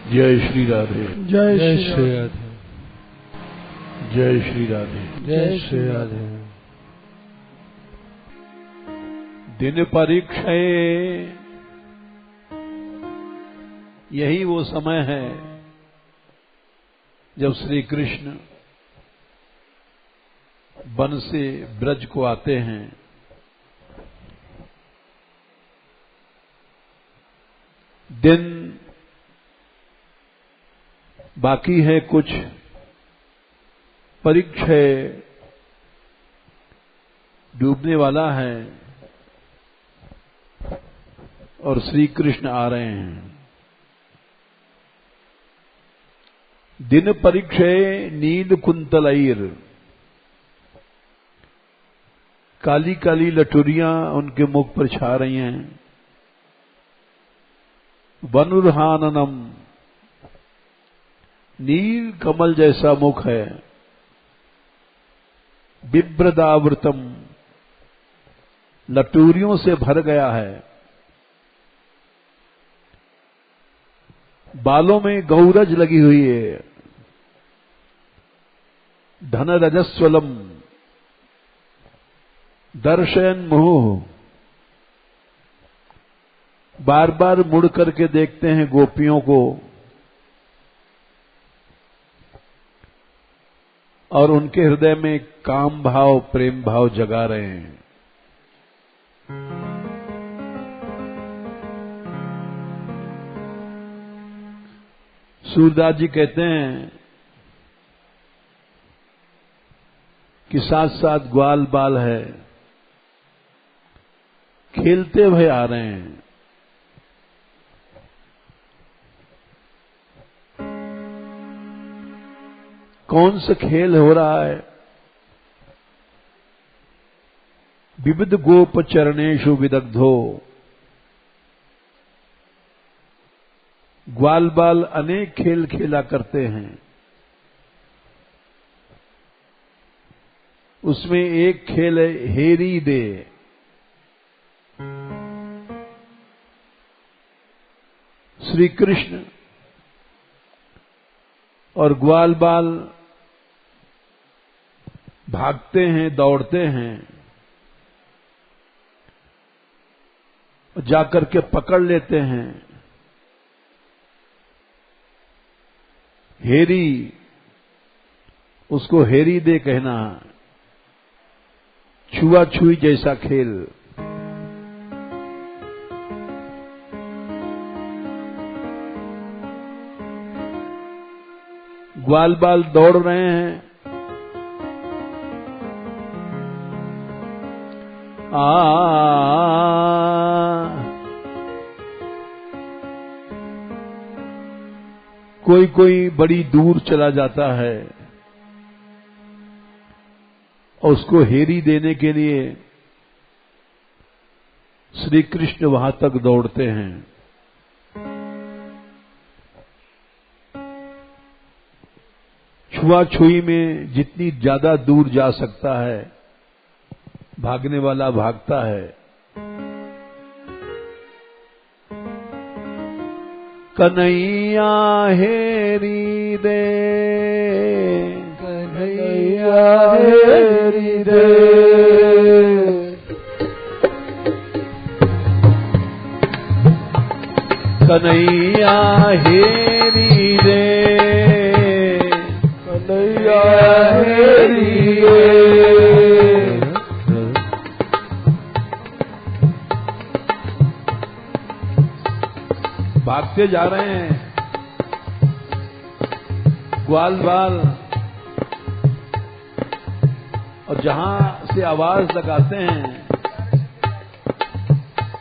जय श्री राधे। जय श्री राधे। जय श्री राधे। जय श्री राधे। दिन परीक्षे, यही वो समय है जब श्री कृष्ण वन से ब्रज को आते हैं। दिन बाकी है कुछ, परीक्षा डूबने वाला है और श्री कृष्ण आ रहे हैं। दिन परीक्षे नील कुंतलैर, काली काली लटुरियां उनके मुख पर छा रही हैं। वनुरहाननम, नील कमल जैसा मुख है। बिभ्रदावृतम, लटूरियों से भर गया है। बालों में गौरज लगी हुई है। धन रजस्वलम, दर्शयन मोह, बार बार मुड़ करके देखते हैं गोपियों को और उनके हृदय में काम भाव प्रेम भाव जगा रहे हैं। सूरदास जी कहते हैं कि साथ साथ ग्वाल बाल है, खेलते हुए आ रहे हैं। कौन सा खेल हो रहा है? विविध गोप चरणेषु विदग्धो, ग्वाल बाल अनेक खेल खेला करते हैं। उसमें एक खेल है हेरी दे। श्री कृष्ण और ग्वाल बाल भागते हैं, दौड़ते हैं, जाकर के पकड़ लेते हैं। हेरी, उसको हेरी दे कहना, छुआ छुई जैसा खेल। ग्वाल बाल दौड़ रहे हैं। कोई कोई बड़ी दूर चला जाता है और उसको हेरी देने के लिए श्री कृष्ण वहां तक दौड़ते हैं। छुआछुई में जितनी ज्यादा दूर जा सकता है, भागने वाला भागता है। कन्हैया हेरी दे, कन्हैया हेरी दे, कन्हैया हेरी दे, कन्हैया हेरी दे। भागते जा रहे हैं ग्वाल बाल, और जहां से आवाज लगाते हैं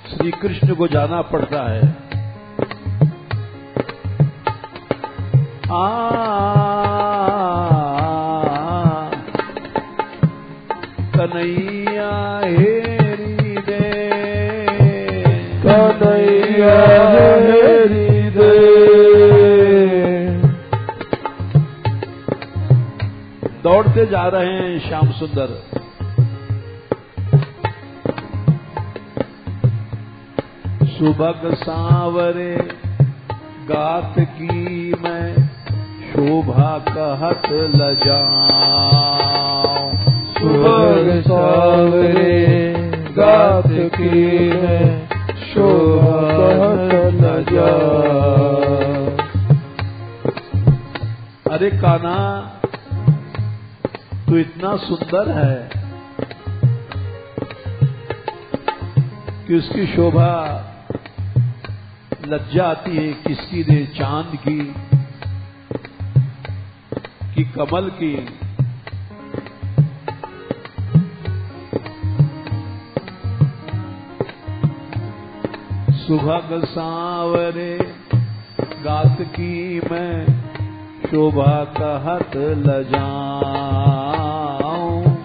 श्री कृष्ण को जाना पड़ता है। कन्हैया हेरी दे, कन्हैया हेरी दे। दौड़ते जा रहे हैं श्याम सुंदर। सुबह सांवरे गात की शोभा कहत लजाऊं। सुभग सावरे गात कीन्हे शोभा कहत लजाऊं। अरे कान्हा, तू इतना सुंदर है कि उसकी शोभा लज्जा आती है किसकी दे, चांद की कि कमल की। सुभग सांवरे गात की मैं शोभा कहत लजाऊं।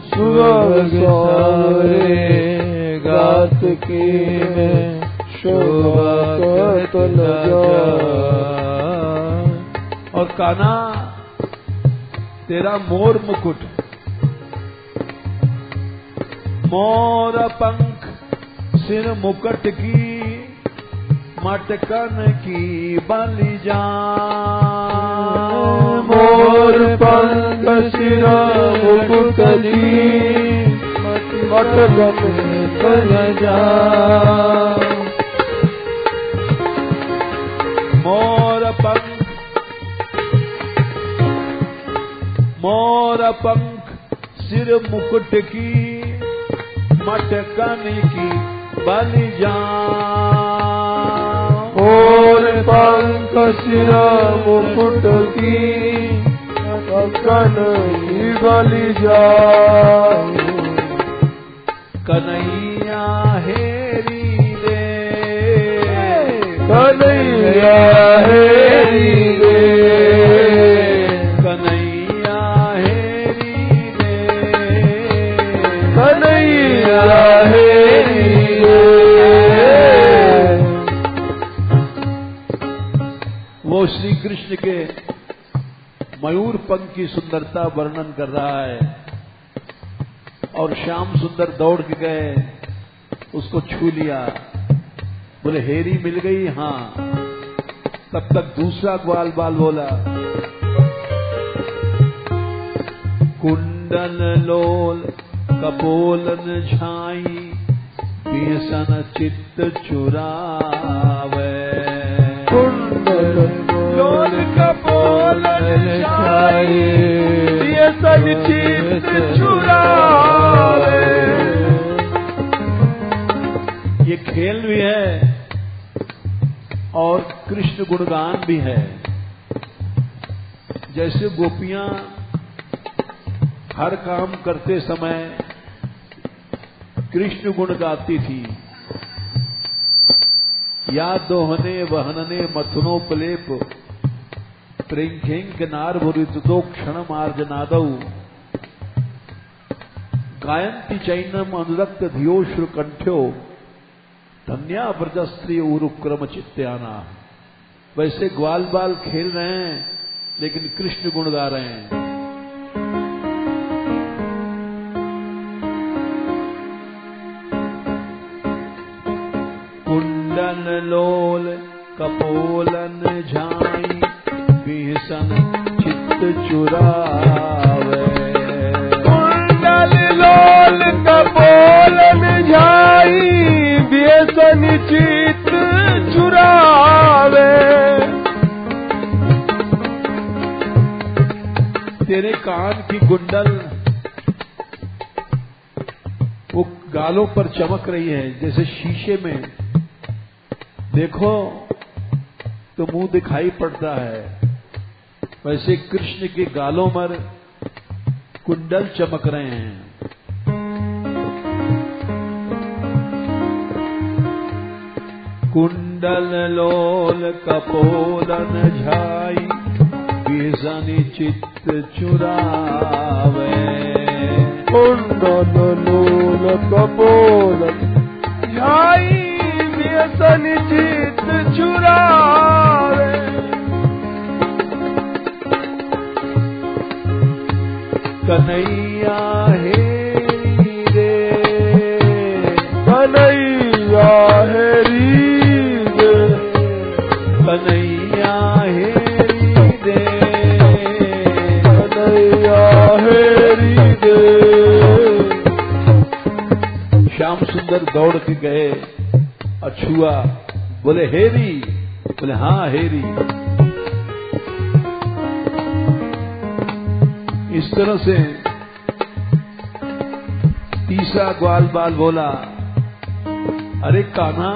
सुभग सांवरे गात की मैं शोभा कहत लजाऊं। और कान्हा, तेरा मोर मुकुट, मोर पंख सिर मुकुट की मटकन की बलि जाऊं। मोर पंख सिर मुकुट की मटकन बलि जाऊं। मोर पंख सिर मुकुट की मटकन की बलि जाऊं। मोर पंख सिर मुकुट की मटकन की बलि जाऊं। कन्हैया हेरी दे, कन्हैया हेरी दे, कन्हैया हेरी दे, कन्हैया हेरी दे। वो श्री कृष्ण के मयूर पंख की सुंदरता वर्णन कर रहा है। और श्याम सुंदर दौड़ के गए, उसको छू लिया, बोले हेरी मिल गई। हाँ, तब तक दूसरा ग्वाल बाल बोला, कुंडल लोल कपोलन छाई बेसन चित्त चुरावे। कुंडल लोल कपोलन छाई बेसन चित्त चुरावे। ये खेल भी है और कृष्ण गुणगान भी है। जैसे गोपियां हर काम करते समय कृष्ण गुण गाती थी, या दोहने वहनने मथुनोपलेप प्रेंखेंक नारभुरितो क्षण मार्जनादौ गायन्ति चैनम अनुरक्त धियोश्रु कंठ्यो धन्या व्रजस्त्री उरुक्रम चित्त्याना। वैसे ग्वाल बाल खेल रहे हैं लेकिन कृष्ण गुण गा रहे हैं। कुंडल लोल कपोलन झाई भीषण चित्त चुरावे। कुंडल लोल कपोलन झाई भीषण चित्त चुरावे। तेरे कान की कुंडल वो गालों पर चमक रही है, जैसे शीशे में देखो तो मुंह दिखाई पड़ता है, वैसे कृष्ण के गालों पर कुंडल चमक रहे हैं। कुंडल लोल कपोलन झाई भीषण चित्त चुरावे। कुंडल लोल कपोलन झाई भीषण चित्त चुरावे। कन्हैया हेरी रे, कन्हैया हेरी दे, कन्हैया हेरी दे, सुंदर दौड़ के गए और छुआ, बोले हेरी, बोले हाँ हेरी। इस तरह से तीसरा ग्वाल बाल बोला, अरे कान्हा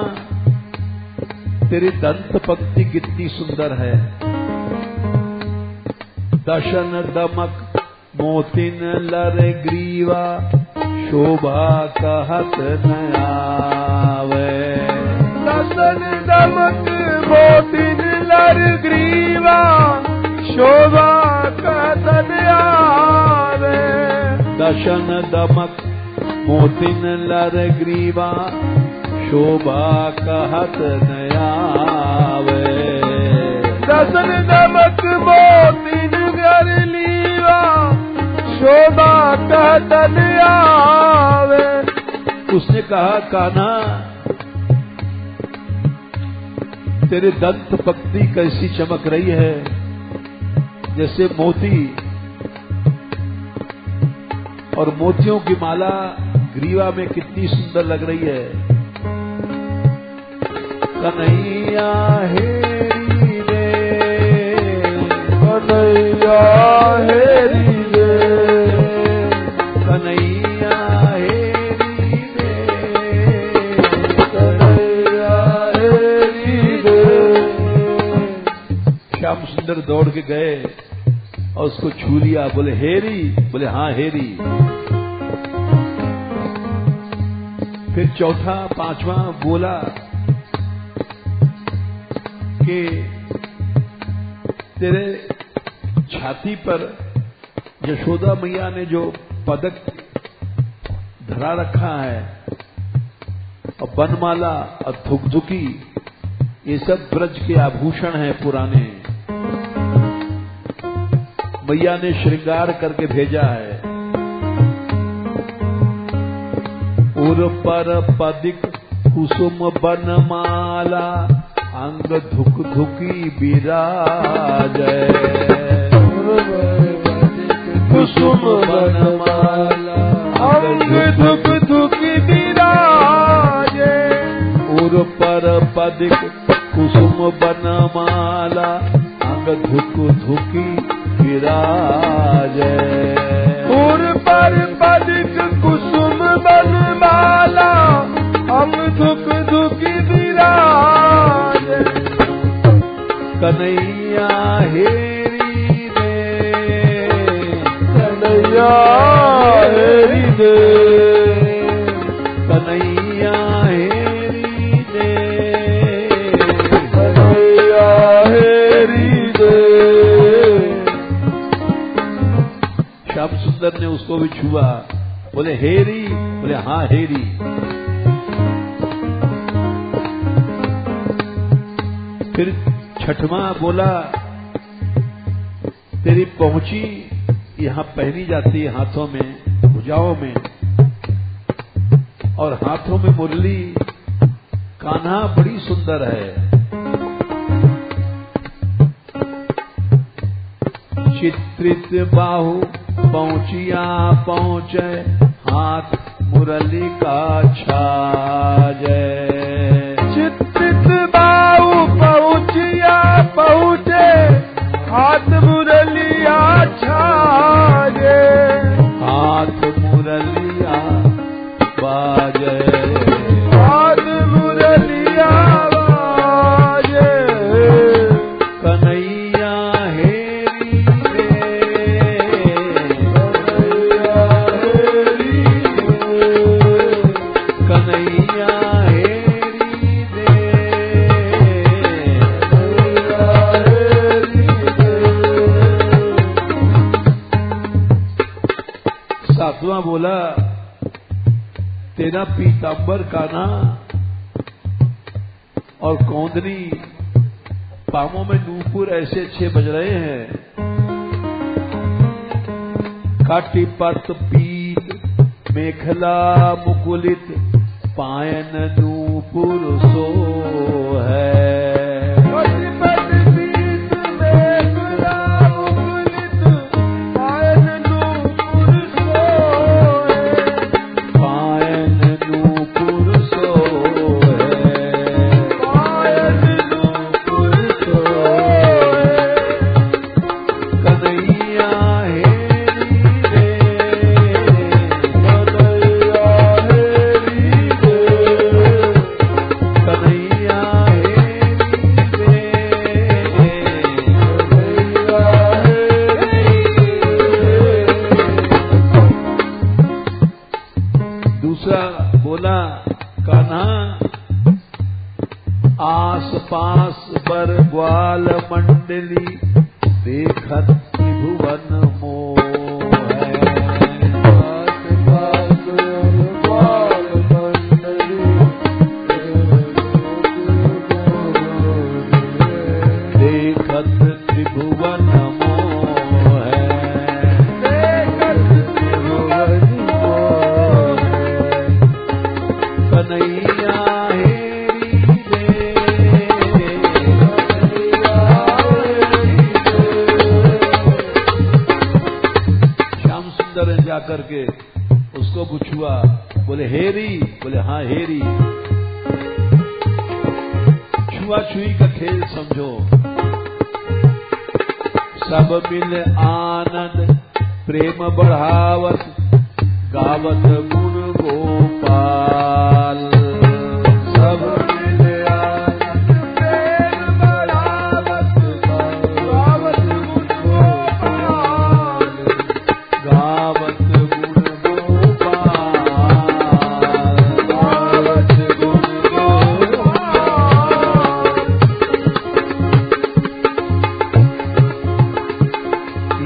तेरी दंत पंक्ति कितनी सुंदर है, दशन दमक मोतिन लर ग्रीवा, शोभा कहत न आवे। दशन दमक मोतिन लर ग्रीवा, शोभा कहत न आवे। दशन दमक मोतिन लर ग्रीवा, शोभा कहत न आवे। दशन दमक मोतिन लर लीवा, शोभा कहत न आवे। उसने कहा कान्हा तेरे दंत पंक्ति कैसी चमक रही है, जैसे मोती, और मोतियों की माला ग्रीवा में कितनी सुंदर लग रही है। कन्हैया हेरी रे, कन्हैया हेरी रे, कन्हैया हेरी रे, कन्हैया हेरी रे। श्याम सुंदर दौड़ के गए और उसको छू लिया, बोले हेरी, बोले हाँ हेरी। फिर चौथा पांचवा बोला कि तेरे छाती पर यशोदा मैया ने जो पदक धरा रखा है और बनमाला और धुकधुकी, ये सब ब्रज के आभूषण हैं पुराने, मैया ने श्रृंगार करके भेजा है। उर पर पदिक कुसुम बनमाला, अंग धुक धुकी बिराजै। कुसुम बनमाला, अंग धुक धुकी बिराजे। उर पर पदिक कुसुम बनमाला, अंग धुक धुकी बिराजै। उर पर पदिक कुसुम बनमाला, अंग धुक धुकी बिराजे। कन्हैया हेरी रे, कन्हैया हेरी रे, कन्हैया हेरी रे, कन्हैया हेरी रे। श्याम सुंदर ने उसको भी छुआ, बोले हेरी, बोले हाँ हेरी। फिर छठवां बोला, तेरी पहुंची यहां पहनी जाती है हाथों में, भुजाओं में, और हाथों में मुरली, कान्हा बड़ी सुंदर है। चित्रित बाहु पहुंचिया पहुंचे, हाथ मुरली का छाजे। चित्रित बाहु पहुंचिया पहुंचे, हाथ मुरलिया छाजे। हाथ मुरलिया बाजे, हाथ मुरलिया बाजे। कन्हैया हेरी रे, कन्हैया हेरी रे, कन्हैया हेरी रे, कन्हैया हेरी रे। सातवां बोला, तेरा पीतांबर कान्हा और कौंदनी, पामों में नूपुर ऐसे अच्छे बज रहे हैं। काटी पत पीत मेखला मुकुलित, पायन नूपुर सो है। कटिपट पीत मेखला मुकुलित, पायन नूपुर सोए। पायन नूपुर ग्वाल मंडली देखत त्रिभुवन मोह है। देखत त्रिभुवन मोह है। कन्हैया हेरी दे। श्याम सुंदर ने जाकर के उसको पूछा, बोले हेरी? बोले हाँ हेरी। छुआ छुई का खेल समझो। सब मिल आनंद प्रेम बढ़ावत गावत गुण गोपाल। सब मिल आनंद प्रेम बढ़ावत गावत गुण गोपाल। गावत गुण गोपाल। गावत गुण गोपाल।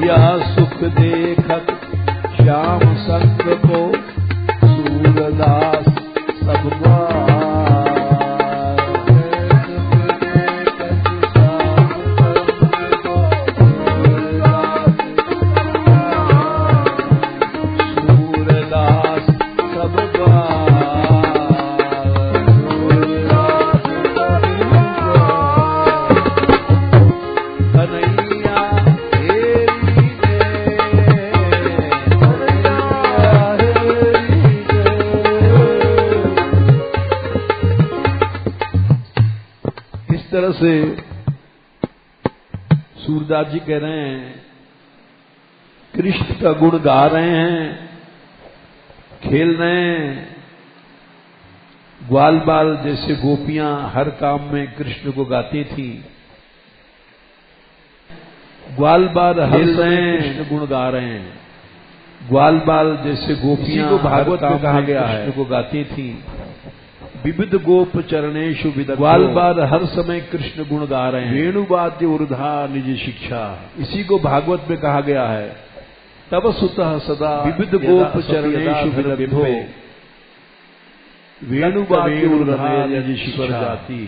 यह सुख देखत श्याम संग को सूरदास सब सूरदास सब कन्हैया तरह से सूरदास जी कह रहे हैं, कृष्ण का गुण गा रहे हैं, खेल रहे हैं। ग्वाल बाल जैसे गोपियां हर काम में कृष्ण को गाती थी। ग्वाल बाल हर समय कृष्ण गुण गा रहे हैं। ग्वाल बाल जैसे गोपियां को भागवत में कहा गया है कृष्ण को गाती थी। विविध गोप चरणेशु विदग्धो। ग्वाल बाल हर समय कृष्ण गुण गा रहे हैं। वेणुवाद्य उर्धा निज शिक्षा, इसी को भागवत में कहा गया है। तब सुतः सदा विविध गोप चरणेशु विदग्धो। वेणुवाद्य उर्धा निज शिक्षा जाती।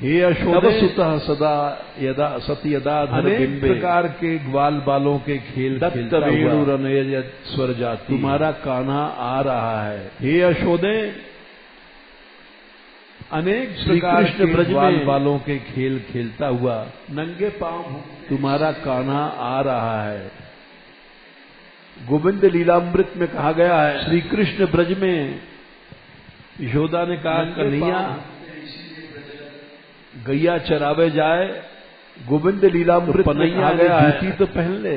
हे अशोक सुतः सदा यदा सती यदा अनेक प्रकार के ग्वाल बालों के खेल खेलता हुआ स्वर जाती। तुम्हारा कान्हा आ रहा है। हे यशोदे, अनेक प्रकार के ब्रज में बालों के खेल खेलता हुआ नंगे पांव तुम्हारा कान्हा आ रहा है। गोविंद लीलामृत में कहा गया है, श्री कृष्ण ब्रज में यशोदा ने कहा, कन्हैया गैया चरावे जाए। गोविंद लीलामृत में कहा गया है, जूती तो पहन ले।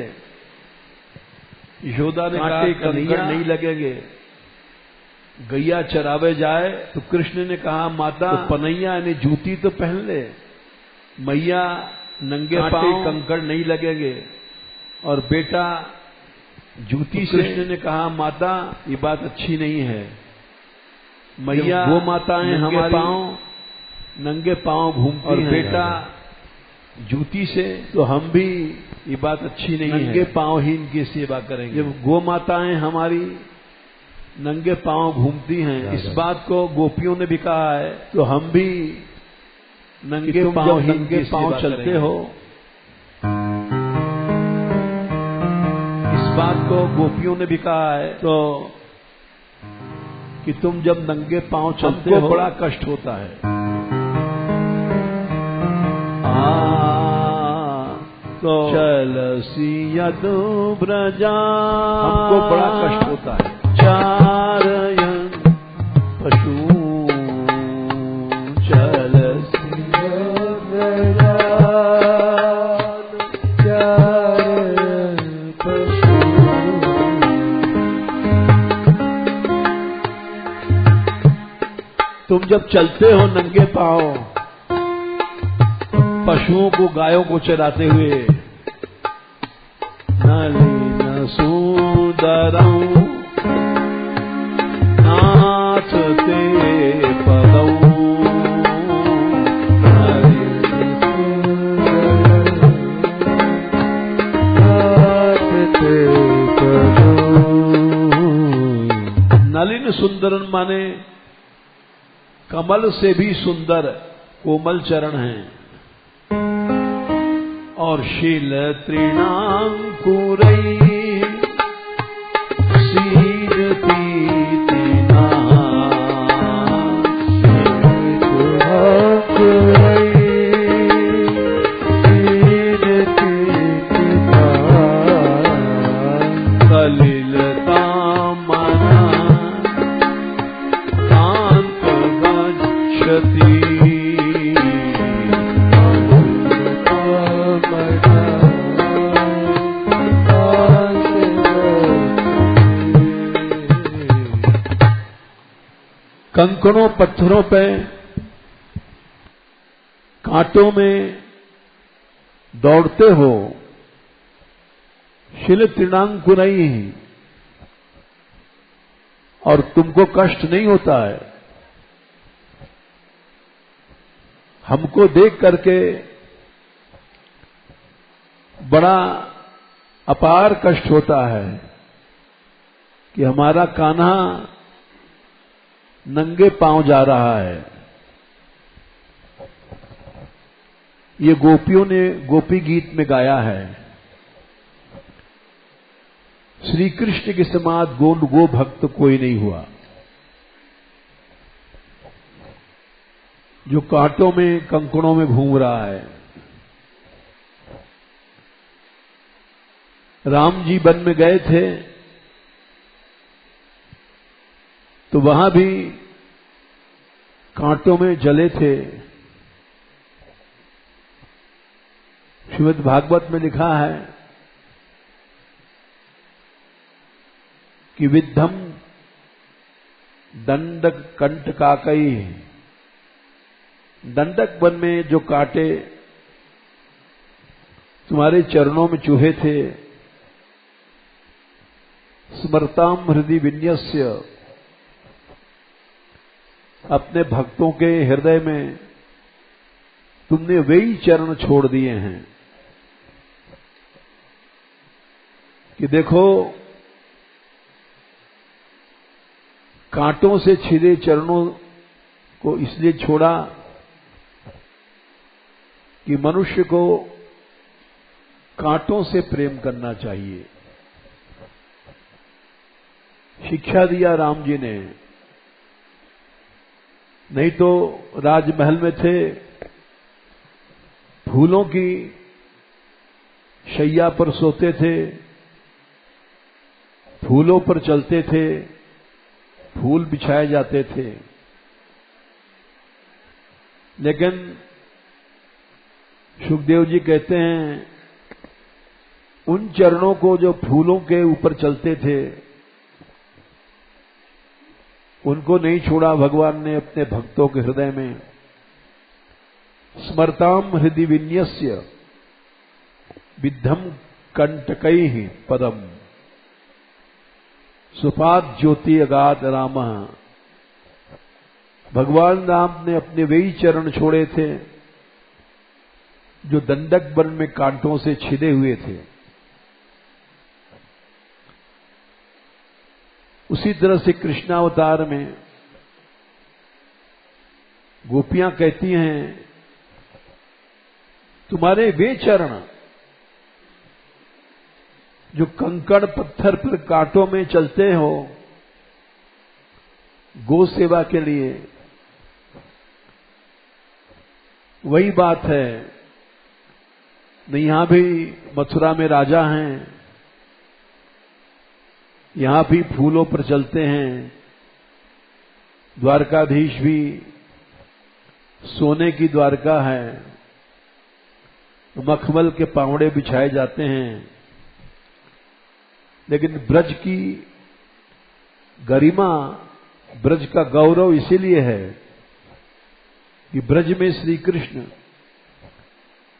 यशोदा ने कहा, कन्हैया नहीं लगेंगे। गैया चरावे जाए तो कृष्ण ने कहा, माता तो पनैया यानी जूती तो पहन ले। मैया नंगे पांव कंकड़ नहीं लगेंगे। और बेटा जूती से कृष्ण ने कहा, माता ये बात अच्छी नहीं है। मैया वो माताएं हमारे पांव नंगे पांव घूमती और बेटा जूती से, तो हम भी ये बात अच्छी नहीं है, नंगे पांव ही इनकी सेवा करेंगे। जब गो माताएं हमारी नंगे पांव घूमती हैं, इस बात को गोपियों ने भी कहा है, तो हम भी नंगे पांव ही नंगे पांव चलते हो। इस बात को गोपियों ने भी कहा है, तो कि तुम जब नंगे पांव चलते हो बड़ा कष्ट होता है। तो चल सियदु ब्रजा, हमको बड़ा कष्ट होता है। चारयन पशु चल सियदु ब्रजा, चारयन पशु। तुम जब चलते हो नंगे पांव पशुओं को गायों को चराते हुए, नलिन सुंदरं नाचते पदौ, नलिन सुंदरन माने कमल से भी सुंदर कोमल चरण हैं। और शील तृणांकुरई सीरती तीना कलिलता मना कांत गच्छति कंकड़ों पत्थरों पे कांटों में दौड़ते हो, शिल तृणांकुरई, और तुमको कष्ट नहीं होता है। हमको देख करके बड़ा अपार कष्ट होता है कि हमारा कान्हा नंगे पांव जा रहा है। ये गोपियों ने गोपी गीत में गाया है। श्री कृष्ण के समान गो भक्त कोई नहीं हुआ। जो कांटों में कंकड़ों में घूम रहा है। राम जी वन में गए थे तो वहां भी कांटों में जले थे। श्रीमद् भागवत में लिखा है कि विद्धम दंडक कंटकाकई, दंडक वन में जो कांटे तुम्हारे चरणों में चूहे थे, स्मरताम हृदय विन्यस्य, अपने भक्तों के हृदय में तुमने वही चरण छोड़ दिए हैं कि देखो कांटों से छिले चरणों को इसलिए छोड़ा कि मनुष्य को कांटों से प्रेम करना चाहिए। शिक्षा दिया राम जी ने। नहीं तो राजमहल में थे, फूलों की शैया पर सोते थे, फूलों पर चलते थे, फूल बिछाए जाते थे। लेकिन सुखदेव जी कहते हैं उन चरणों को जो फूलों के ऊपर चलते थे उनको नहीं छोड़ा भगवान ने अपने भक्तों के हृदय में। स्मरताम हृदय विन्यस्य विद्धम कंटकैहि पदम सुपाद ज्योति अगाध राम। भगवान राम ने अपने वही चरण छोड़े थे जो दंडक वन में कांटों से छिदे हुए थे। उसी तरह से कृष्णावतार में गोपियां कहती हैं तुम्हारे वे चरण जो कंकड़ पत्थर पर कांटों में चलते हो गो सेवा के लिए, वही बात है। न यहां भी मथुरा में राजा हैं, यहां भी फूलों पर चलते हैं। द्वारकाधीश भी सोने की द्वारका है, मखमल के पावड़े बिछाए जाते हैं। लेकिन ब्रज की गरिमा, ब्रज का गौरव इसीलिए है कि ब्रज में श्री कृष्ण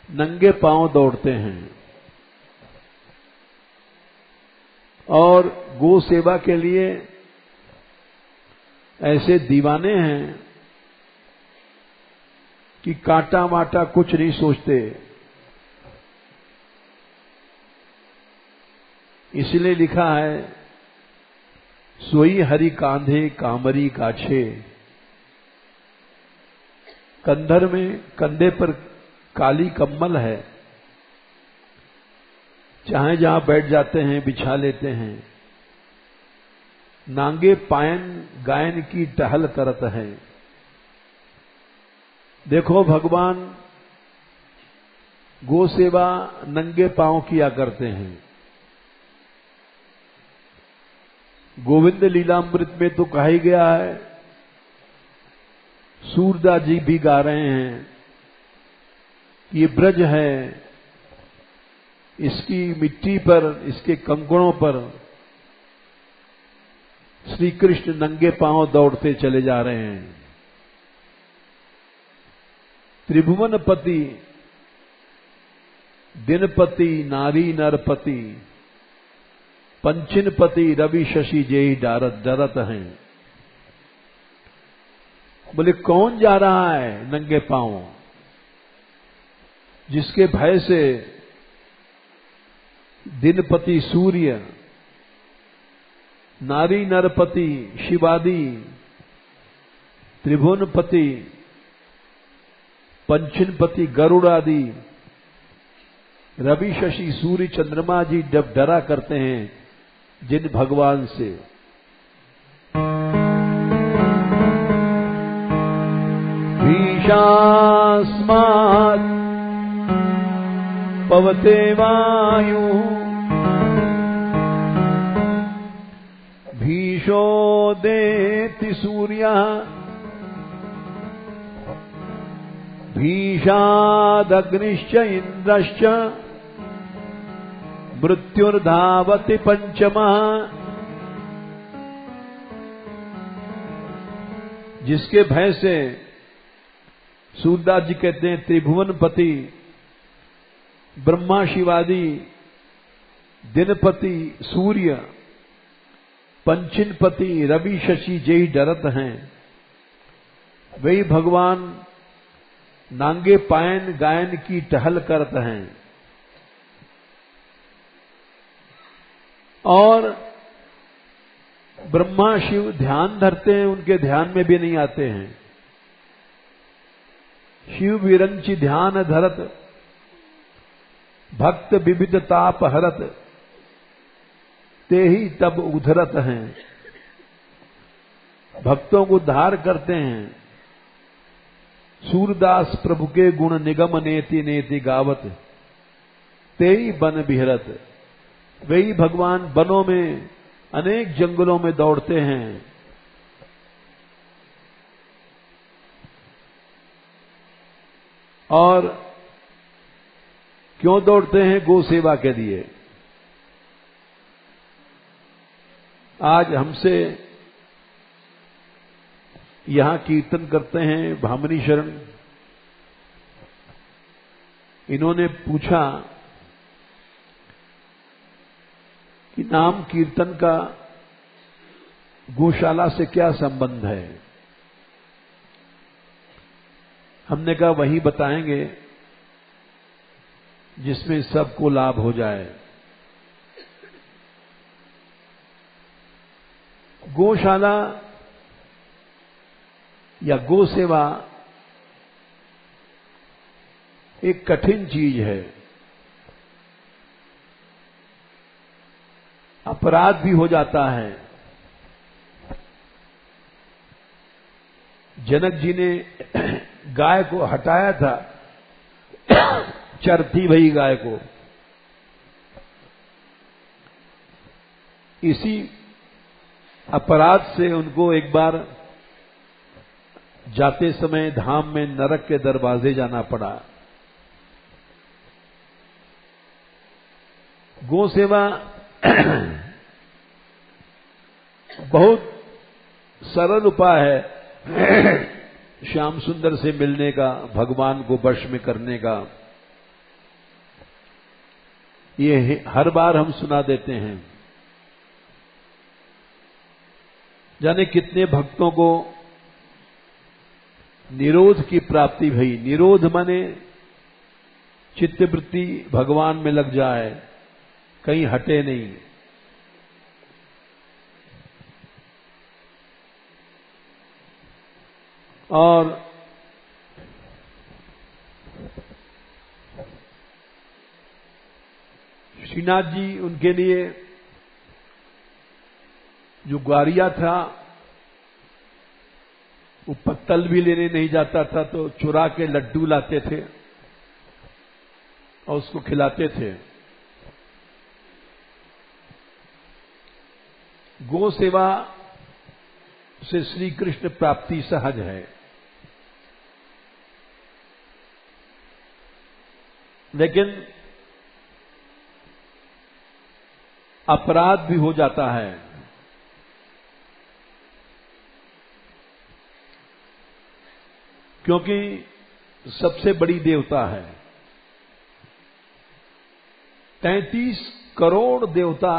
नंगे पांव दौड़ते हैं और गो सेवा के लिए ऐसे दीवाने हैं कि कांटा माटा कुछ नहीं सोचते। इसलिए लिखा है सोई हरि कांधे कामरी काछे, कंधर में कंधे पर काली कम्बल है, चाहे जहां बैठ जाते हैं बिछा लेते हैं। नांगे पायन गायन की टहल करत है। देखो भगवान गो सेवा नंगे पांव किया करते हैं। गोविंद लीलामृत में तो कहा ही गया है, सूरदास जी भी गा रहे हैं, ये ब्रज है, इसकी मिट्टी पर, इसके कंकड़ों पर श्री कृष्ण नंगे पांव दौड़ते चले जा रहे हैं। त्रिभुवनपति दिनपति नारी नरपति, पंचिनपति रवि शशि जेहि डरत हैं। बोले कौन जा रहा है नंगे पांव? जिसके भय से दिनपति सूर्य, नारी नरपति शिवादि, त्रिभुवनपति पंचिनपति गरुड़ आदि, रवि शशि सूर्य चंद्रमा जी जब डरा करते हैं जिन भगवान से। भीषास्मात् पवते वायु, भीषोदेति सूर्यः, भीषादग्निश्च इन्द्रश्च, मृत्युर्धावति पंचमः। जिसके भय से सूरदास जी कहते हैं त्रिभुवनपति ब्रह्मा शिवादि, दिनपति सूर्य, पंचिनपति रवि शशि जेहि डरत हैं, वही भगवान नांगे पायन गायन की टहल करत हैं। और ब्रह्मा शिव ध्यान धरते हैं, उनके ध्यान में भी नहीं आते हैं। शिव विरंचि ध्यान धरत, भक्त विविध ताप हरत, ते ही तब उधरत हैं। भक्तों को उद्धार करते हैं। सूरदास प्रभु के गुण निगम नेति नेति गावत, ते ही बन बिहरत। वही भगवान वनों में अनेक जंगलों में दौड़ते हैं। और क्यों दौड़ते हैं? गो सेवा के लिए। आज हमसे यहां कीर्तन करते हैं भामनी शरण। इन्होंने पूछा कि नाम कीर्तन का गौशाला से क्या संबंध है? हमने कहा वही बताएंगे जिसमें सबको लाभ हो जाए। गौशाला या गो सेवा एक कठिन चीज है। अपराध भी हो जाता है। जनक जी ने गाय को हटाया था, चरती भई गाय को। इसी अपराध से उनको एक बार जाते समय धाम में नरक के दरवाजे जाना पड़ा। गो सेवा बहुत सरल उपाय है श्याम सुंदर से मिलने का, भगवान को वश में करने का। ये हर बार हम सुना देते हैं। जाने कितने भक्तों को निरोध की प्राप्ति भई। निरोध माने चित्तवृत्ति भगवान में लग जाए, कहीं हटे नहीं। और श्रीनाथ जी उनके लिए जो ग्वारिया था वो पत्तल भी लेने नहीं जाता था, तो चुरा के लड्डू लाते थे और उसको खिलाते थे। गो सेवा से श्री कृष्ण प्राप्ति सहज है, लेकिन अपराध भी हो जाता है। क्योंकि सबसे बड़ी देवता है, 33 करोड़ देवता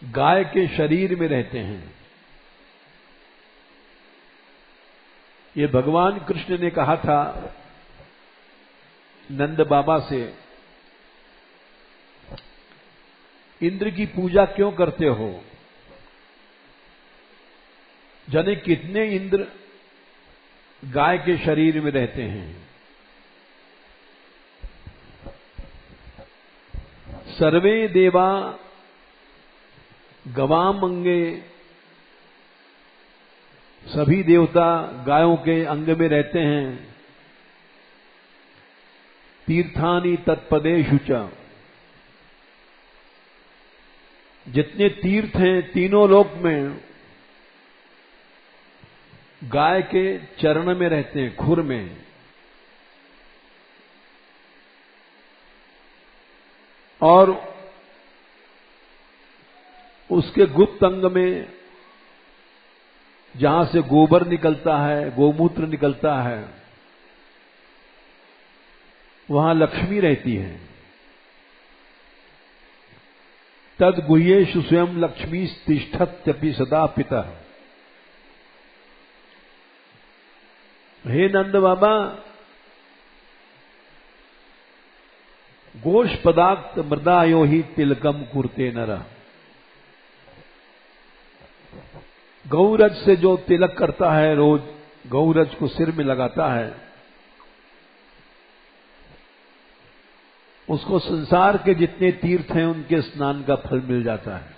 गाय के शरीर में रहते हैं। ये भगवान कृष्ण ने कहा था नंद बाबा से, इंद्र की पूजा क्यों करते हो? जाने कितने इंद्र गाय के शरीर में रहते हैं। सर्वे देवा गवाम अंगे, सभी देवता गायों के अंग में रहते हैं। तीर्थानि तत्पदेषु च, जितने तीर्थ हैं तीनों लोक में गाय के चरण में रहते हैं, खुर में। और उसके गुप्त अंग में जहां से गोबर निकलता है, गोमूत्र निकलता है, वहां लक्ष्मी रहती है। तद गुह्येषु स्वयं लक्ष्मी तिष्ठत्यपि सदा पितः। हे नंद बाबा, गोष पदाक्त मृदायो ही तिलकम कुरते नर। गौरज से जो तिलक करता है, रोज गौरज को सिर में लगाता है, उसको संसार के जितने तीर्थ हैं उनके स्नान का फल मिल जाता है।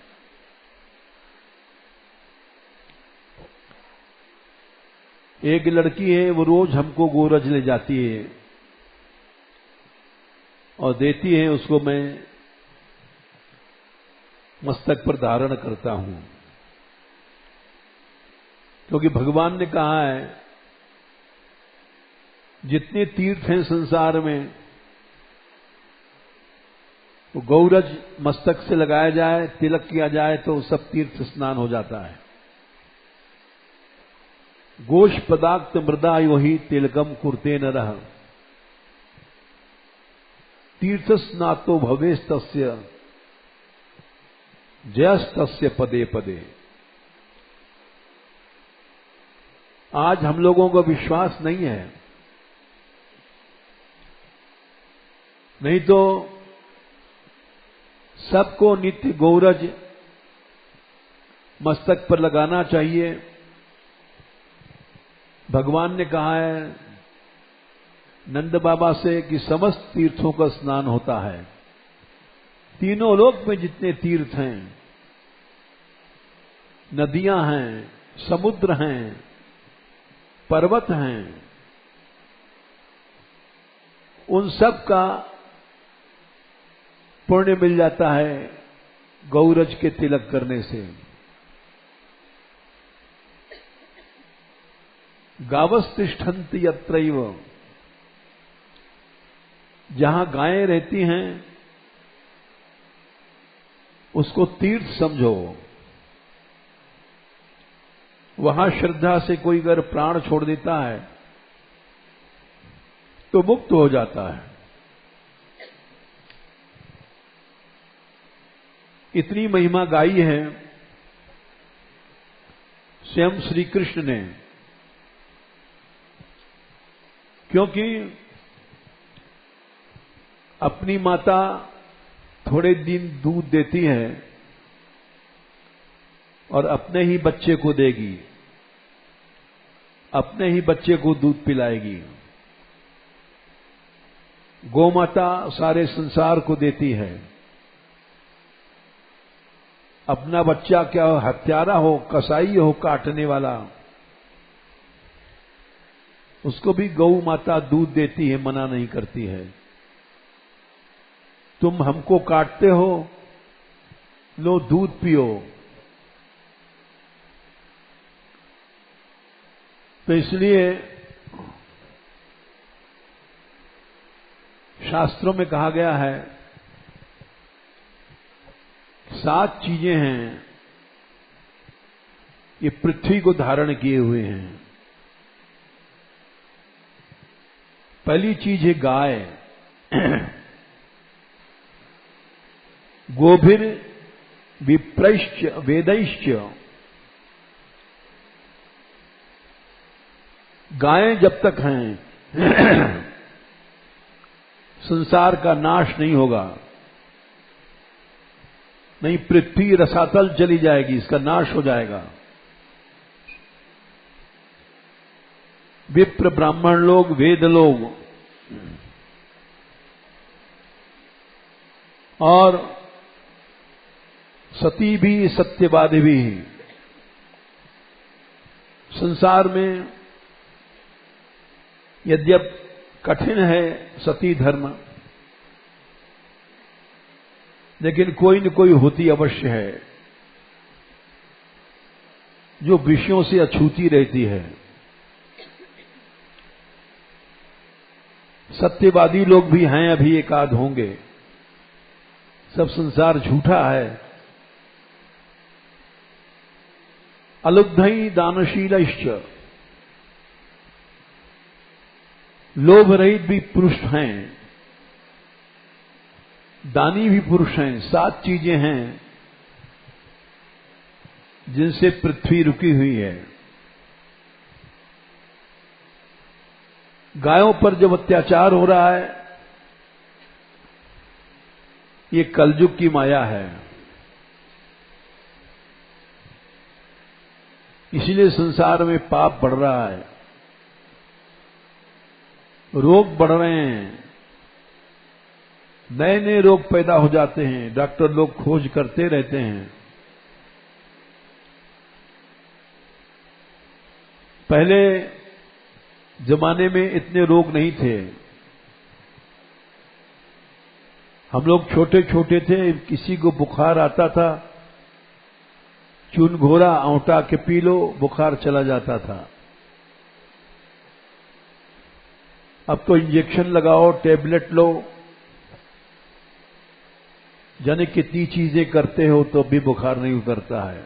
एक लड़की है, वो रोज हमको गोरज ले जाती है और देती है, उसको मैं मस्तक पर धारण करता हूं। क्योंकि भगवान ने कहा है जितने तीर्थ हैं संसार में, वो गौरज मस्तक से लगाया जाए, तिलक किया जाए तो सब तीर्थ स्नान हो जाता है। गोष पदाक्त मृदा यो ही तिलकम कुरते नरः। तीर्थ स्नातो भवेस्तस्य जयस्तस्य पदे पदे। आज हम लोगों को विश्वास नहीं है, नहीं तो सबको नित्य गौरज मस्तक पर लगाना चाहिए। भगवान ने कहा है नंद बाबा से कि समस्त तीर्थों का स्नान होता है। तीनों लोक में जितने तीर्थ हैं, नदियां हैं, समुद्र हैं, पर्वत हैं, उन सब का पुण्य मिल जाता है गौरज के तिलक करने से। गावस्तिष्ठन्ति यत्रैव, जहां गायें रहती हैं उसको तीर्थ समझो। वहां श्रद्धा से कोई अगर प्राण छोड़ देता है तो मुक्त हो जाता है। इतनी महिमा गाई है स्वयं श्री कृष्ण ने, क्योंकि अपनी माता थोड़े दिन दूध देती है और अपने ही बच्चे को देगी, अपने ही बच्चे को दूध पिलाएगी। गोमाता सारे संसार को देती है। अपना बच्चा क्या हत्यारा हो, कसाई हो, काटने वाला, उसको भी गौ माता दूध देती है, मना नहीं करती है। तुम हमको काटते हो, लो दूध पियो। तो इसलिए शास्त्रों में कहा गया है 7 चीजें हैं ये पृथ्वी को धारण किए हुए हैं। पहली चीज है गाय। गोभिर विप्रैश्च वेदैश्च, गायें जब तक हैं संसार का नाश नहीं होगा, नहीं पृथ्वी रसातल चली जाएगी, इसका नाश हो जाएगा। विप्र ब्राह्मण लोग, वेद लोग और सती भी, सत्यवादी भी संसार में यद्यप कठिन है सती धर्म, लेकिन कोई न कोई होती अवश्य है जो विषयों से अछूती रहती है। सत्यवादी लोग भी हैं, अभी एक आध होंगे। सब संसार झूठा है। अलुब्धई दानशीलश्च, लोभ रहित भी पुरुष हैं, दानी भी पुरुष हैं। 7 चीजें हैं जिनसे पृथ्वी रुकी हुई है। गायों पर जब अत्याचार हो रहा है, ये कलयुग की माया है। इसीलिए संसार में पाप बढ़ रहा है, रोग बढ़ रहे हैं, नए नए रोग पैदा हो जाते हैं। डॉक्टर लोग खोज करते रहते हैं। पहले जमाने में इतने रोग नहीं थे। हम लोग छोटे छोटे थे, किसी को बुखार आता था, चून घोरा औंटा के पी लो, बुखार चला जाता था। अब तो इंजेक्शन लगाओ, टैबलेट लो, जाने कितनी चीजें करते हो तो भी बुखार नहीं उतरता है।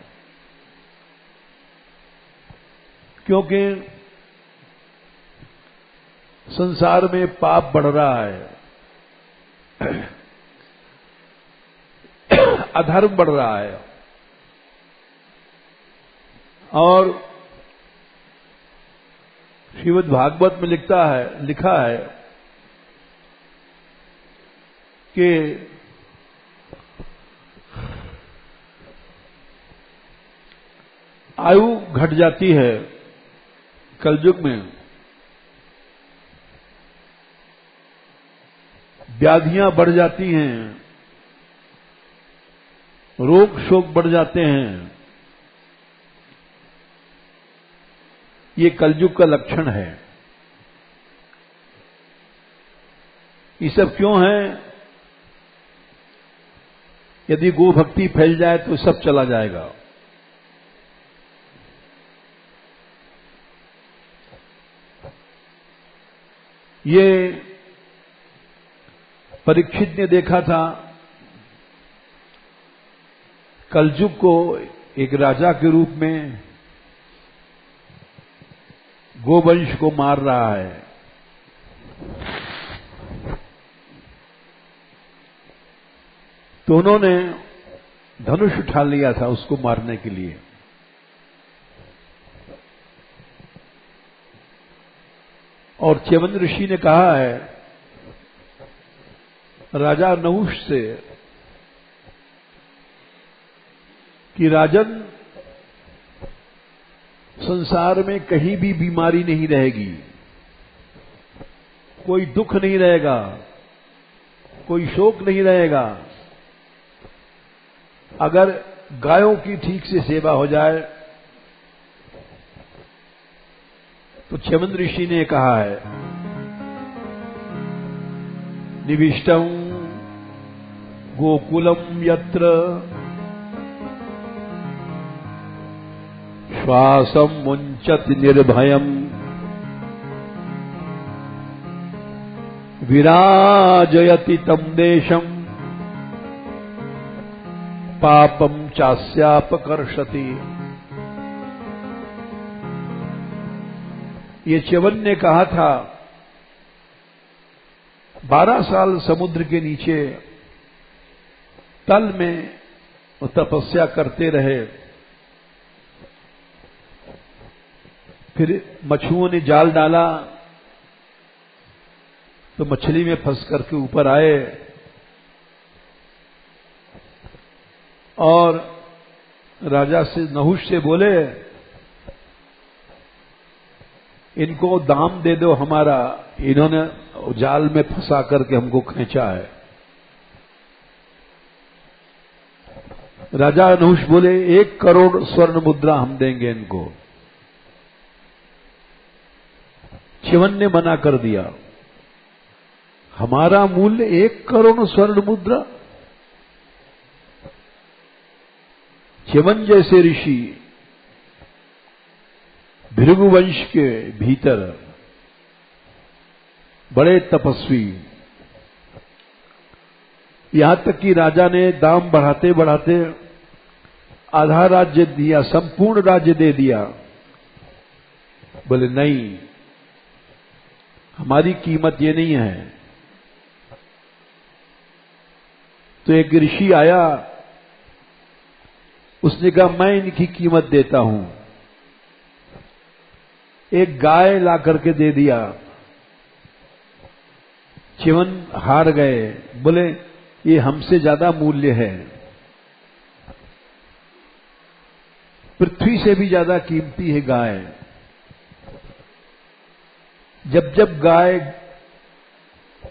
क्योंकि संसार में पाप बढ़ रहा है, अधर्म बढ़ रहा है। और श्रीमद् भागवत में लिखा है कि आयु घट जाती है कलयुग में, व्याधियां बढ़ जाती हैं, रोग शोक बढ़ जाते हैं। ये कलयुग का लक्षण है। ये सब क्यों है? यदि गो भक्ति फैल जाए तो सब चला जाएगा। ये परीक्षित ने देखा था, कलयुग को एक राजा के रूप में गोवंश को मार रहा है। तो उन्होंने धनुष उठा लिया था उसको मारने के लिए। और च्यवन ऋषि ने कहा है राजा नहुष से कि राजन, संसार में कहीं भी बीमारी नहीं रहेगी, कोई दुख नहीं रहेगा, कोई शोक नहीं रहेगा। अगर गायों की ठीक से सेवा हो जाए तो च्यवन ऋषि ने कहा है, निविष्टं गोकुलम यत्र श्वासं मुञ्चति निर्भयम् विराजयति तं देशं पापं चास्यापकर्षति। ये च्यवन ने कहा था, 12 साल समुद्र के नीचे तल में तपस्या करते रहे। फिर मछुओं ने जाल डाला तो मछली में फंस करके ऊपर आए और राजा से नहुष से बोले, इनको दाम दे दो हमारा, इन्होंने जाल में फंसा करके हमको खींचा है। राजा नहुष बोले, 1 करोड़ स्वर्ण मुद्रा हम देंगे इनको। च्यवन ने मना कर दिया, हमारा मूल्य 1 करोड़ स्वर्ण मुद्रा। च्यवन जैसे ऋषि भृगुवंश के भीतर बड़े तपस्वी, यहां तक कि राजा ने दाम बढ़ाते बढ़ाते आधा राज्य दिया, संपूर्ण राज्य दे दिया। बोले नहीं, हमारी कीमत ये नहीं है। तो एक ऋषि आया, उसने कहा मैं इनकी कीमत देता हूं। एक गाय ला करके दे दिया। च्यवन हार गए, बोले ये हमसे ज्यादा मूल्य है, पृथ्वी से भी ज्यादा कीमती है गाय। जब जब गाय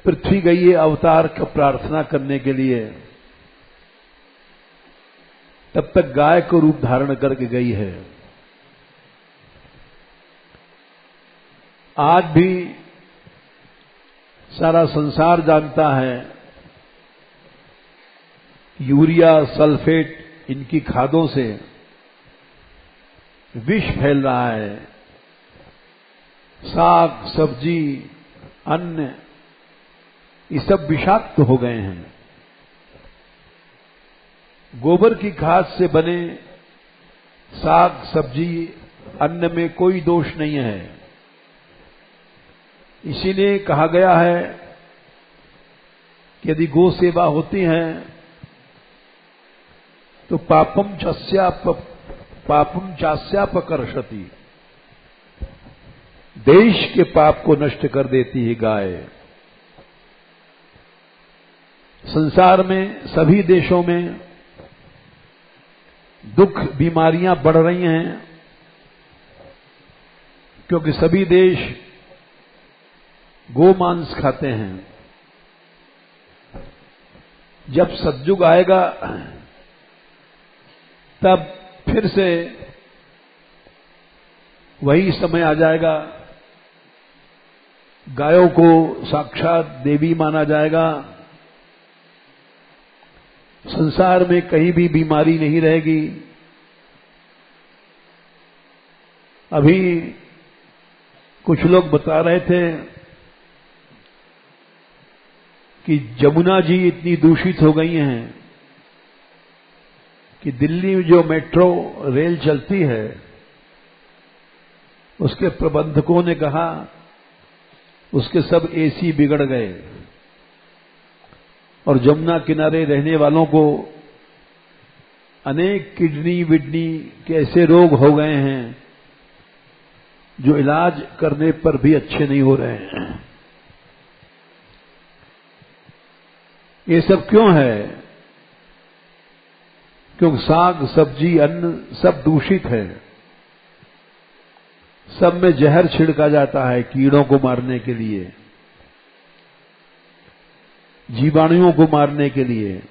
पृथ्वी गई है अवतार का प्रार्थना करने के लिए, तब तक गाय को रूप धारण करके गई है। आज भी सारा संसार जानता है, यूरिया, सल्फेट, इनकी खादों से विष फैल रहा है। साग, सब्जी, अन्न, ये सब विषाक्त हो गए हैं। गोबर की खाद से बने साग, सब्जी, अन्न में कोई दोष नहीं है। इसीलिए कहा गया है कि यदि गो सेवा होती है तो पापम चास्यापकर्षति, देश के पाप को नष्ट कर देती है गाय। संसार में सभी देशों में दुख, बीमारियां बढ़ रही हैं, क्योंकि सभी देश गोमांस खाते हैं। जब सतयुग आएगा तब फिर से वही समय आ जाएगा, गायों को साक्षात देवी माना जाएगा। संसार में कहीं भी बीमारी नहीं रहेगी। अभी कुछ लोग बता रहे थे कि जमुना जी इतनी दूषित हो गई हैं कि दिल्ली में जो मेट्रो रेल चलती है, उसके प्रबंधकों ने कहा उसके सब एसी बिगड़ गए और जमुना किनारे रहने वालों को अनेक किडनी विडनी के ऐसे रोग हो गए हैं जो इलाज करने पर भी अच्छे नहीं हो रहे हैं। ये सब क्यों है? क्योंकि साग, सब्जी, अन्न सब दूषित है। सब में जहर छिड़का जाता है कीड़ों को मारने के लिए, जीवाणुओं को मारने के लिए,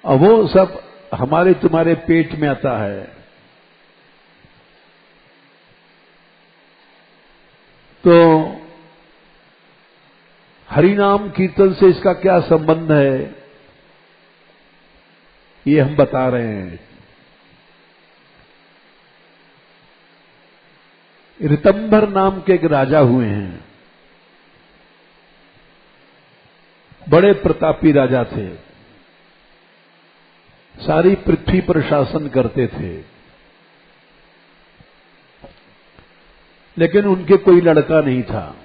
और वो सब हमारे तुम्हारे पेट में आता है। तो हरि नाम कीर्तन से इसका क्या संबंध है, ये हम बता रहे हैं। ऋतंभर नाम के एक राजा हुए हैं, बड़े प्रतापी राजा थे, सारी पृथ्वी पर शासन करते थे। लेकिन उनके कोई लड़का नहीं था।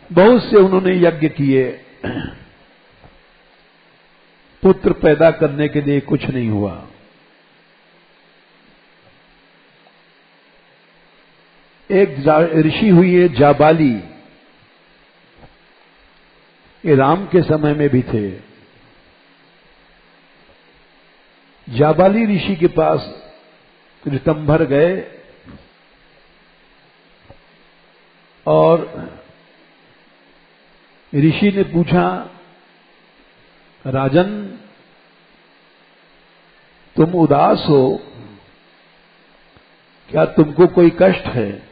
बहुत से उन्होंने यज्ञ किए, पुत्र पैदा करने के लिए कुछ नहीं हुआ। एक ऋषि हुई है जाबाली, ये राम के समय में भी थे। जाबाली ऋषि के पास ऋतंभर गए और ऋषि ने पूछा, राजन तुम उदास हो, क्या तुमको कोई कष्ट है?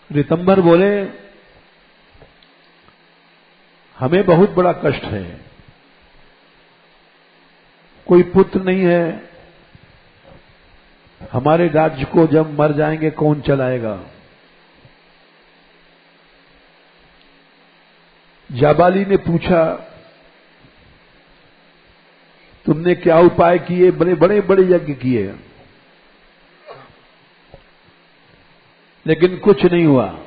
ऋतंभर बोले, हमें बहुत बड़ा कष्ट है, कोई पुत्र नहीं है, हमारे राज्य को जब मर जाएंगे कौन चलाएगा? जाबाली ने पूछा, तुमने क्या उपाय किए? बड़े बड़े बड़े यज्ञ किए, लेकिन कुछ नहीं हुआ।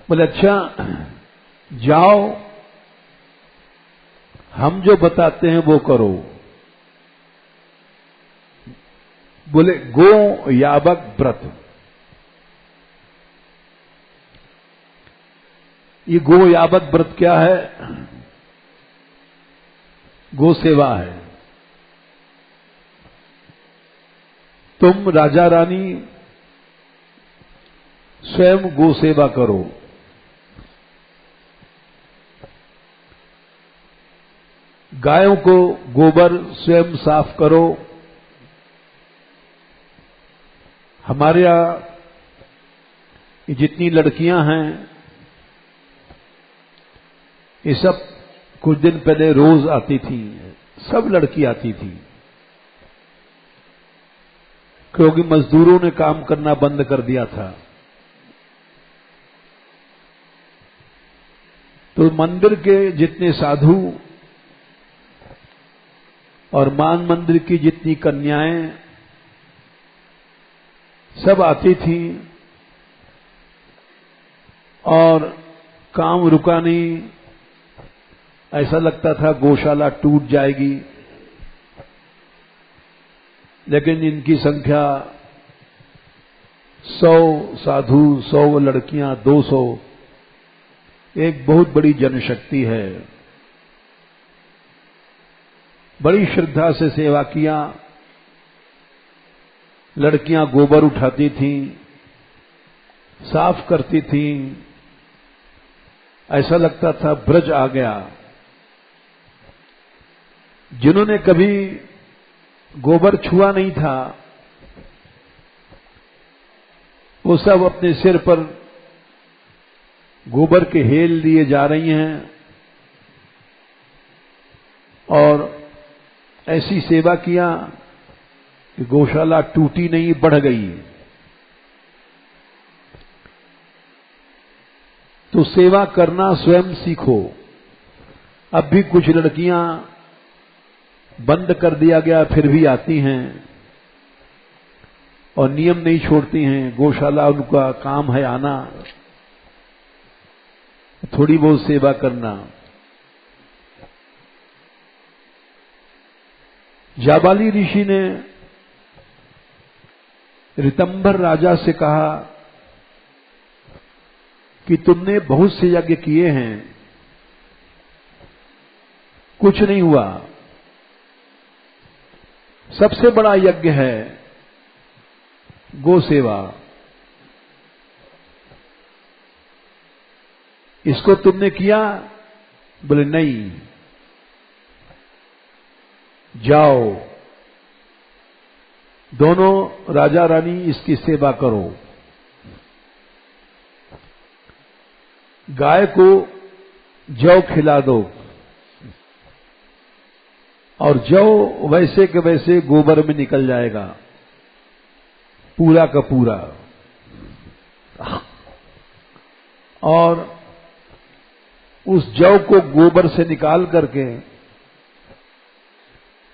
बोले अच्छा जाओ, हम जो बताते हैं वो करो। बोले गो यावक व्रत, ये गो यावक व्रत क्या है? गो सेवा है। तुम राजा रानी स्वयं गो सेवा करो। गायों को गोबर स्वयं साफ करो। हमारे यहां जितनी लड़कियां हैं, ये सब कुछ दिन पहले रोज आती थी, सब लड़की आती थी, क्योंकि मजदूरों ने काम करना बंद कर दिया था। तो मंदिर के जितने साधु और मान मंदिर की जितनी कन्याएं सब आती थी, और काम रुका नहीं। ऐसा लगता था गौशाला टूट जाएगी, लेकिन इनकी संख्या 100 साधु, 100 लड़कियां, 200, एक बहुत बड़ी जनशक्ति है। बड़ी श्रद्धा से सेवा किया। लड़कियां गोबर उठाती थीं, साफ करती थीं, ऐसा लगता था ब्रज आ गया। जिन्होंने कभी गोबर छुआ नहीं था, वो सब अपने सिर पर गोबर के हेल लिए जा रही हैं और ऐसी सेवा किया कि गौशाला टूटी नहीं, बढ़ गई। तो सेवा करना स्वयं सीखो। अब भी कुछ लड़कियां, बंद कर दिया गया फिर भी आती हैं और नियम नहीं छोड़ती हैं। गौशाला उनका काम है आना, थोड़ी बहुत सेवा करना। जाबाली ऋषि ने ऋतंभर राजा से कहा कि तुमने बहुत से यज्ञ किए हैं, कुछ नहीं हुआ। सबसे बड़ा यज्ञ है गो सेवा। इसको तुमने किया? बोले नहीं। जाओ, दोनों राजा रानी इसकी सेवा करो। गाय को जौ खिला दो और जौ वैसे के वैसे गोबर में निकल जाएगा, पूरा का पूरा। और उस जौ को गोबर से निकाल करके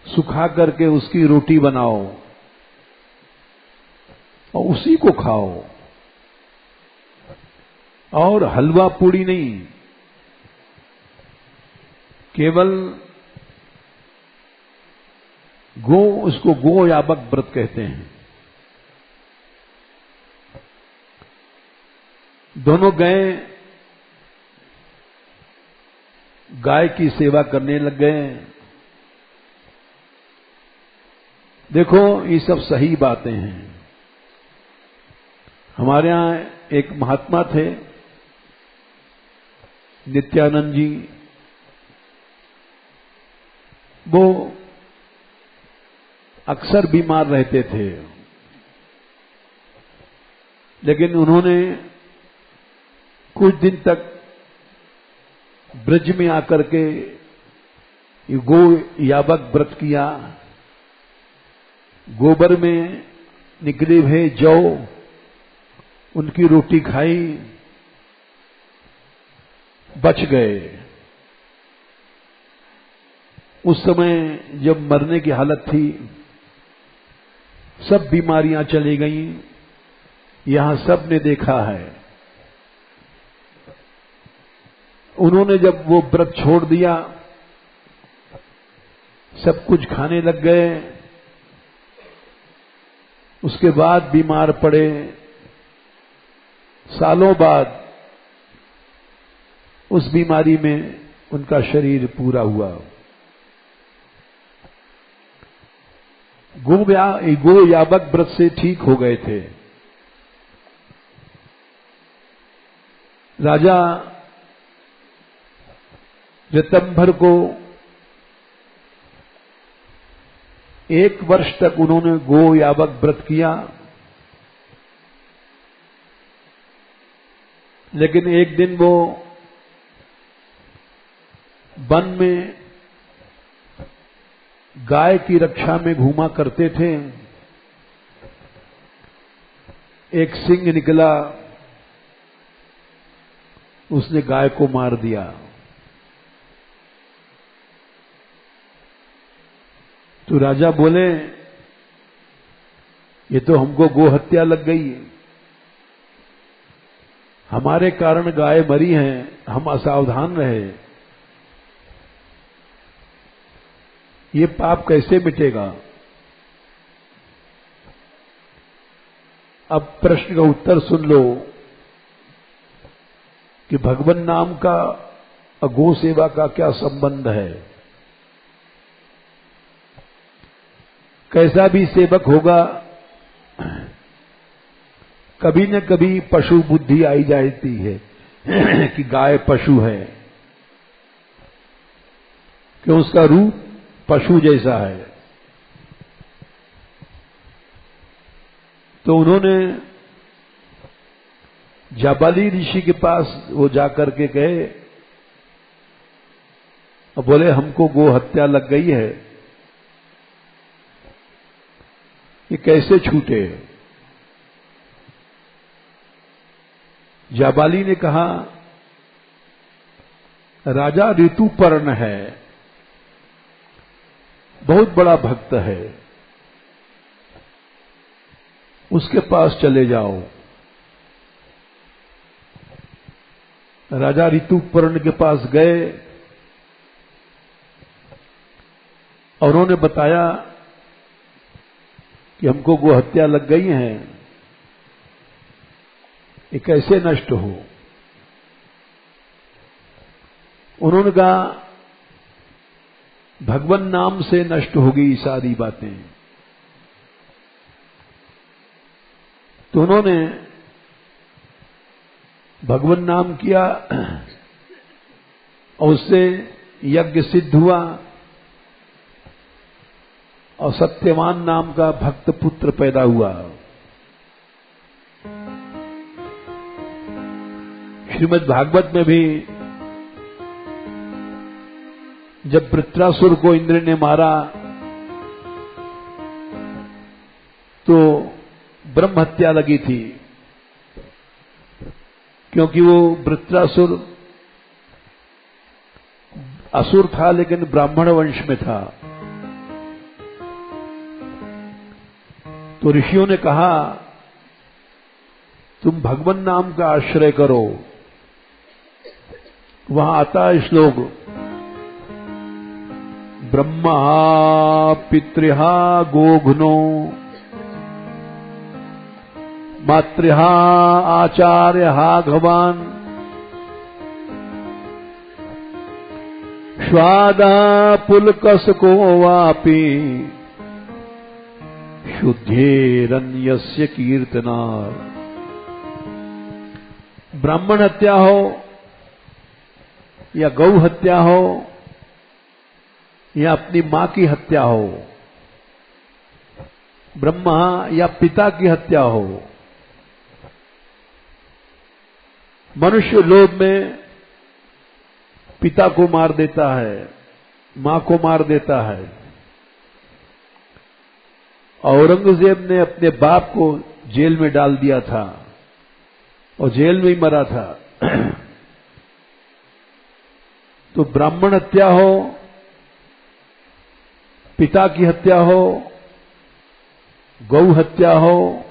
सुखा करके उसकी रोटी बनाओ और उसी को खाओ। और हलवा पूड़ी नहीं, केवल उसको गो याबक व्रत कहते हैं। दोनों गए, गाय की सेवा करने लग गए। देखो, ये सब सही बातें हैं। हमारे यहां एक महात्मा थे, नित्यानंद जी। वो अक्सर बीमार रहते थे, लेकिन उन्होंने कुछ दिन तक ब्रज में आकर के गो याबक व्रत किया। गोबर में निकले हुए जौ, उनकी रोटी खाई, बच गए। उस समय जब मरने की हालत थी, सब बीमारियां चली गईं। यहां सब ने देखा है। उन्होंने जब वो व्रत छोड़ दिया, सब कुछ खाने लग गए। उसके बाद बीमार पड़े। सालों बाद उस बीमारी में उनका शरीर पूरा हुआ। गो याबक व्रत से ठीक हो गए थे। राजा ऋतंभर को 1 वर्ष तक उन्होंने गो याबक व्रत किया, लेकिन एक दिन वो वन में गाय की रक्षा में घूमा करते थे। एक सिंह निकला, उसने गाय को मार दिया। तो राजा बोले, ये तो हमको गो हत्या लग गई, हमारे कारण गाय मरी हैं, हम असावधान रहे, ये पाप कैसे मिटेगा? अब प्रश्न का उत्तर सुन लो कि भगवान नाम का और गो सेवा का क्या संबंध है। कैसा भी सेवक होगा, कभी न कभी पशु बुद्धि आई जाती है कि गाय पशु है, कि उसका रूप पशु जैसा है। तो उन्होंने जाबाली ऋषि के पास वो जाकर के गए और बोले, हमको गो हत्या लग गई है, ये कैसे छूटे? जाबाली ने कहा, राजा ऋतुपर्ण है, बहुत बड़ा भक्त है, उसके पास चले जाओ। राजा ऋतुपर्ण के पास गए और उन्होंने बताया कि हमको गो हत्या लग गई है, ये कैसे नष्ट हो? उन्होंने कहा, भगवान नाम से नष्ट हो गई सारी बातें। तो उन्होंने भगवान नाम किया और उससे यज्ञ सिद्ध हुआ और सत्यवान नाम का भक्त पुत्र पैदा हुआ। श्रीमद् भागवत में भी जब वृत्रासुर को इंद्र ने मारा तो ब्रह्म हत्या लगी थी, क्योंकि वो वृत्रासुर असुर था लेकिन ब्राह्मण वंश में था। तो ऋषियों ने कहा तुम भगवान नाम का आश्रय करो। वहां आता है श्लोक, ब्रह्मा पितृहा गोघ्नो मातृहा आचार्यहा भगवान श्वादा पुलकसको वापि शुद्धेरन्यस्य कीर्तना। ब्राह्मण हत्या हो या गौ हत्या हो या अपनी मां की हत्या हो, ब्रह्मा या पिता की हत्या हो, मनुष्य लोभ में पिता को मार देता है, मां को मार देता है। औरंगजेब ने अपने बाप को जेल में डाल दिया था और जेल में ही मरा था। तो ब्राह्मण हत्या हो, पिता की हत्या हो, गौ हत्या हो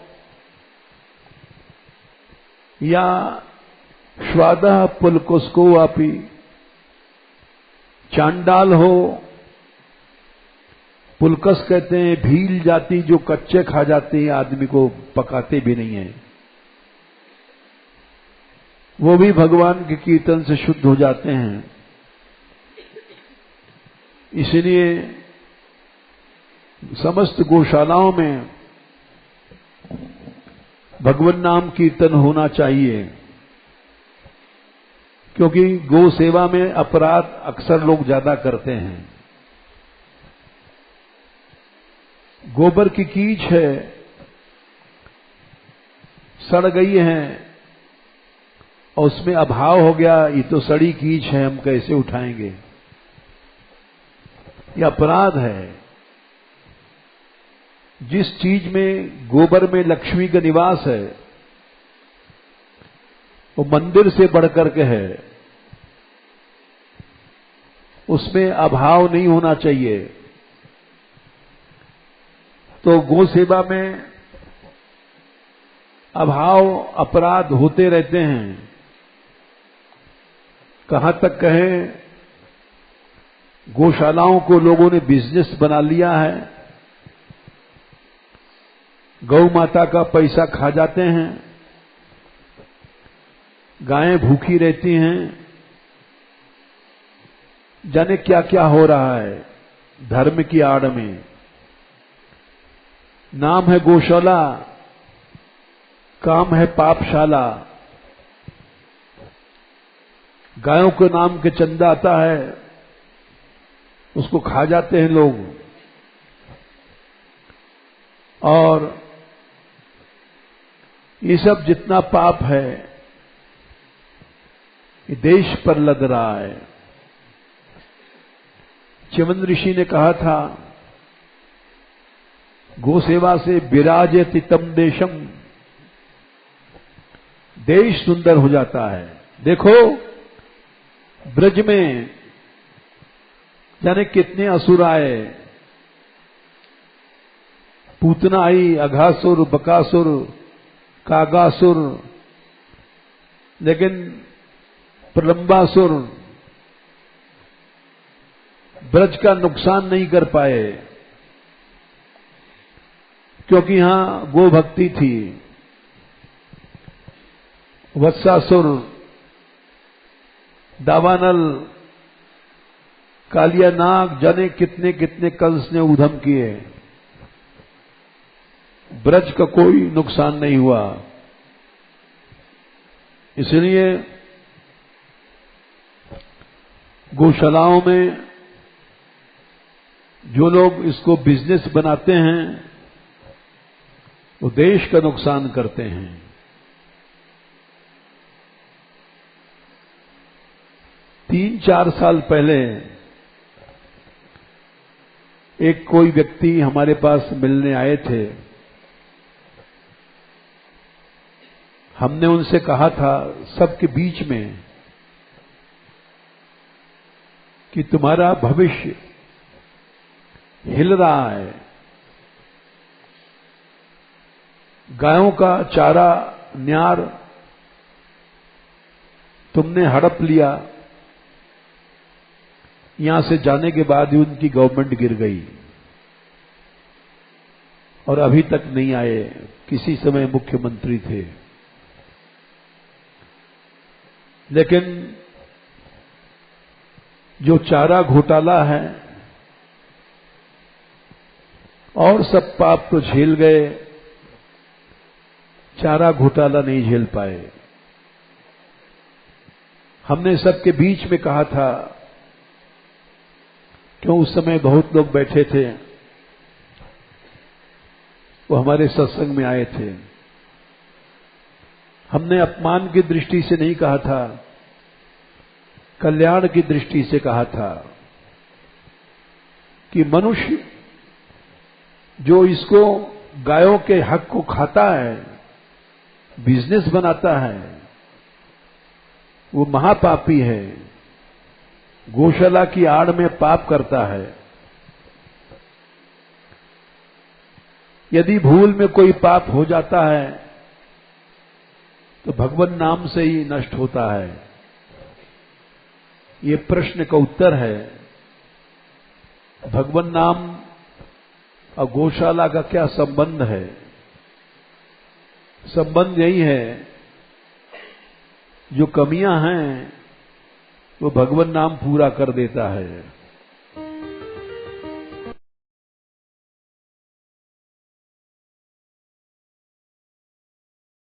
या श्वादः पुलकुस्को वापी चांडाल हो। पुलकस कहते हैं भील जाति जो कच्चे खा जाते हैं, आदमी को पकाते भी नहीं है, वो भी भगवान के कीर्तन से शुद्ध हो जाते हैं। इसलिए समस्त गौशालाओं में भगवान नाम कीर्तन होना चाहिए, क्योंकि गौ सेवा में अपराध अक्सर लोग ज्यादा करते हैं। गोबर की कीच है, सड़ गई है और उसमें अभाव हो गया, ये तो सड़ी कीच है, हम कैसे उठाएंगे, यह अपराध है। जिस चीज में गोबर में लक्ष्मी का निवास है वो मंदिर से बढ़कर के है, उसमें अभाव नहीं होना चाहिए। तो गौ सेवा में अभाव अपराध होते रहते हैं। कहां तक कहें, गौशालाओं को लोगों ने बिजनेस बना लिया है, गौ माता का पैसा खा जाते हैं, गायें भूखी रहती हैं, जाने क्या क्या हो रहा है धर्म की आड़ में। नाम है गौशाला, काम है पापशाला। गायों के नाम के चंदा आता है, उसको खा जाते हैं लोग। और ये सब जितना पाप है ये देश पर लद रहा है। च्यवन ऋषि ने कहा था, गो सेवा से विराजति तम देशम, देश सुंदर हो जाता है। देखो ब्रज में जाने कितने असुर आए, पूतना आई, अघासुर, बकासुर, कागासुर, लेकिन प्रलंबासुर ब्रज का नुकसान नहीं कर पाए, क्योंकि यहां गो भक्ति थी। वत्सासुर, दावानल कालिया नाग जाने कितने कितने कंस ने उधम किए, ब्रज का कोई नुकसान नहीं हुआ। इसलिए गौशालाओं में जो लोग इसको बिजनेस बनाते हैं वो देश का नुकसान करते हैं। तीन चार साल पहले एक कोई व्यक्ति हमारे पास मिलने आए थे। हमने उनसे कहा था सबके बीच में कि तुम्हारा भविष्य हिल रहा है, गायों का चारा न्यार तुमने हड़प लिया, यहां से जाने के बाद ही उनकी गवर्नमेंट गिर गई और अभी तक नहीं आए। किसी समय मुख्यमंत्री थे, लेकिन जो चारा घोटाला है और सब पाप तो झेल गए, चारा घोटाला नहीं झेल पाए। हमने सबके बीच में कहा था, क्यों उस समय बहुत लोग बैठे थे, वो हमारे सत्संग में आए थे। हमने अपमान की दृष्टि से नहीं कहा था, कल्याण की दृष्टि से कहा था कि मनुष्य जो इसको गायों के हक को खाता है, बिजनेस बनाता है, वो महापापी है, गौशाला की आड़ में पाप करता है। यदि भूल में कोई पाप हो जाता है तो भगवान नाम से ही नष्ट होता है। ये प्रश्न का उत्तर है। भगवान नाम और गौशाला का क्या संबंध है? संबंध यही है, जो कमियां हैं वो भगवान नाम पूरा कर देता है।